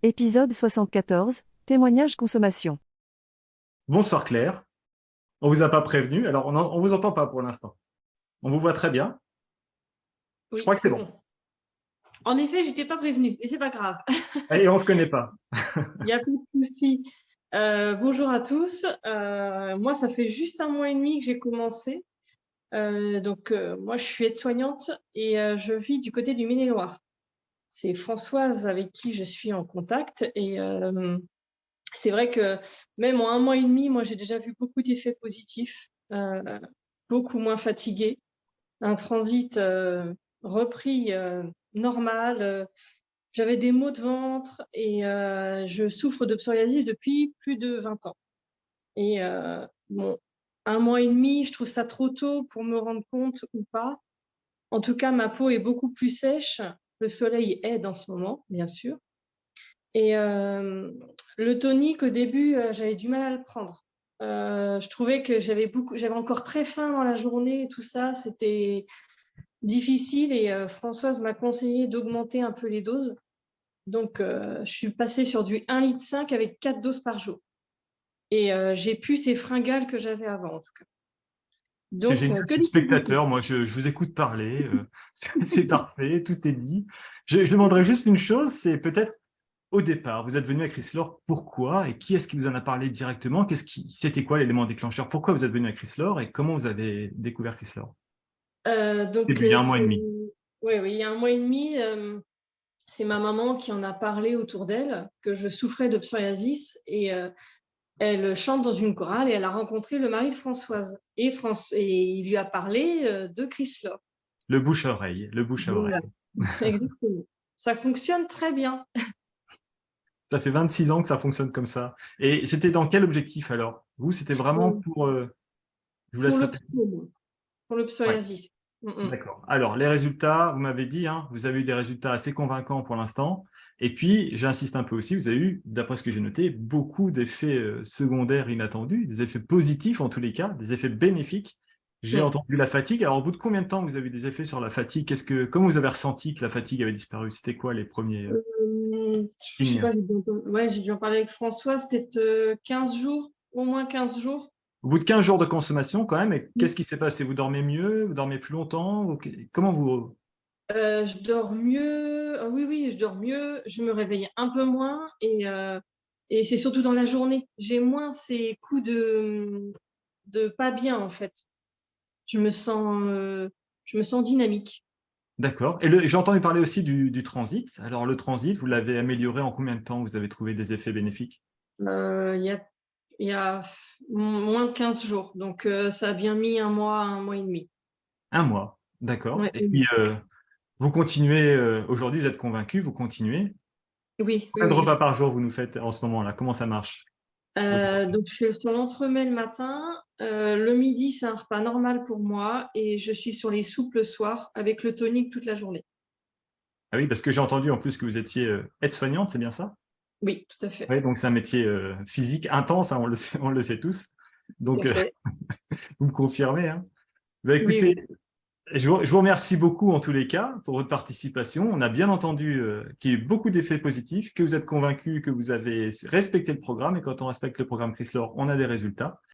Épisode 74, témoignage consommation. Bonsoir Claire, on vous a pas prévenu, alors on vous entend pas pour l'instant. On vous voit très bien, je Oui, crois que c'est c'est bon. bon. En effet, je n'étais pas prévenue, mais c'est pas grave. Et on se connaît pas. Il y a plus de souci. Bonjour à tous. Moi, ça fait juste 1 mois et demi que j'ai commencé. Moi, je suis aide-soignante et je vis du côté du Maine-et-Loire. C'est Françoise avec qui je suis en contact. Et c'est vrai que même en 1 mois et demi, moi, j'ai déjà vu beaucoup d'effets positifs, beaucoup moins fatiguée, un transit repris normal. J'avais des maux de ventre et je souffre de psoriasis depuis plus de 20 ans. Et bon, 1 mois et demi, je trouve ça trop tôt pour me rendre compte ou pas. En tout cas, ma peau est beaucoup plus sèche. Le soleil aide en ce moment, bien sûr. Et le tonique, au début, j'avais du mal à le prendre. Je trouvais que j'avais encore très faim dans la journée et tout ça. C'était difficile et Françoise m'a conseillé d'augmenter un peu les doses. Donc, je suis passée sur du 1,5 litre avec 4 doses par jour. Et j'ai plus ces fringales que j'avais avant, en tout cas. C'est Donc, génial, je que suis des positifs. spectateur, moi je vous écoute parler, c'est parfait, tout est dit. Je demanderais juste une chose, c'est peut-être au départ, vous êtes venu à Chryslor, pourquoi et qui est-ce qui vous en a parlé directement? C'était quoi l'élément déclencheur? Pourquoi vous êtes venu à Chryslor et comment vous avez découvert Chryslor? Il y a un mois et demi. Oui, il y a 1 mois et demi, c'est ma maman qui en a parlé autour d'elle, que je souffrais de psoriasis. Et elle chante dans une chorale et elle a rencontré le mari de Françoise. Et il lui a parlé de Chryslor. Le bouche à oreille, le bouche à Voilà, oreille. exactement. Ça fonctionne très bien. Ça fait 26 ans que ça fonctionne comme ça. Et c'était dans quel objectif alors? Vous, c'était vraiment Euh, pour... je vous laisse Pour le répéter. psaume, pour le Ouais, psoriasis. Mm, mm. d'accord. Alors, les résultats, vous m'avez dit, hein, vous avez eu des résultats assez convaincants pour l'instant. Et puis, j'insiste un peu aussi, vous avez eu, d'après ce que j'ai noté, beaucoup d'effets secondaires inattendus, des effets positifs en tous les cas, des effets bénéfiques. J'ai Mm. entendu la fatigue. Alors, au bout de combien de temps vous avez eu des effets sur la fatigue? Comment vous avez ressenti que la fatigue avait disparu? C'était quoi les premiers Je sais signes? pas, j'ai dû en parler avec Françoise, peut-être 15 jours, au moins 15 jours. Au bout de 15 jours de consommation, quand même, et Mm. qu'est-ce qui s'est passé? Vous dormez mieux? Vous dormez plus longtemps? Comment vous... Je dors mieux. Oui, oui, je dors mieux. Je me réveille un peu moins et c'est surtout dans la journée. J'ai moins ces coups de pas bien, en fait. Je me sens, euh, je me sens dynamique. D'accord. Et j'ai entendu parler aussi du transit. Alors, le transit, vous l'avez amélioré en combien de temps? Vous avez trouvé des effets bénéfiques? Il y a, il y a moins de 15 jours. Donc, ça a bien mis 1 mois, 1 mois et demi. Un mois. D'accord. Ouais, Et puis, oui, vous continuez, aujourd'hui, vous êtes convaincu, vous continuez. oui, oui, Combien de repas oui. par jour vous nous faites en ce moment-là? Comment ça marche? Donc, je suis sur l'entremets le matin. Le midi, c'est un repas normal pour moi et je suis sur les soupes le soir avec le tonique toute la journée. Ah oui, parce que j'ai entendu en plus que vous étiez aide-soignante, c'est bien ça? Oui, tout à fait. Oui, donc c'est un métier physique intense, hein, on le sait tous. Tout Donc, à fait. vous me confirmez, hein? Bah, Oui, écoutez, oui. je vous remercie beaucoup en tous les cas pour votre participation. On a bien entendu qu'il y a eu beaucoup d'effets positifs, que vous êtes convaincus, que vous avez respecté le programme. Et quand on respecte le programme Chryslor, on a des résultats.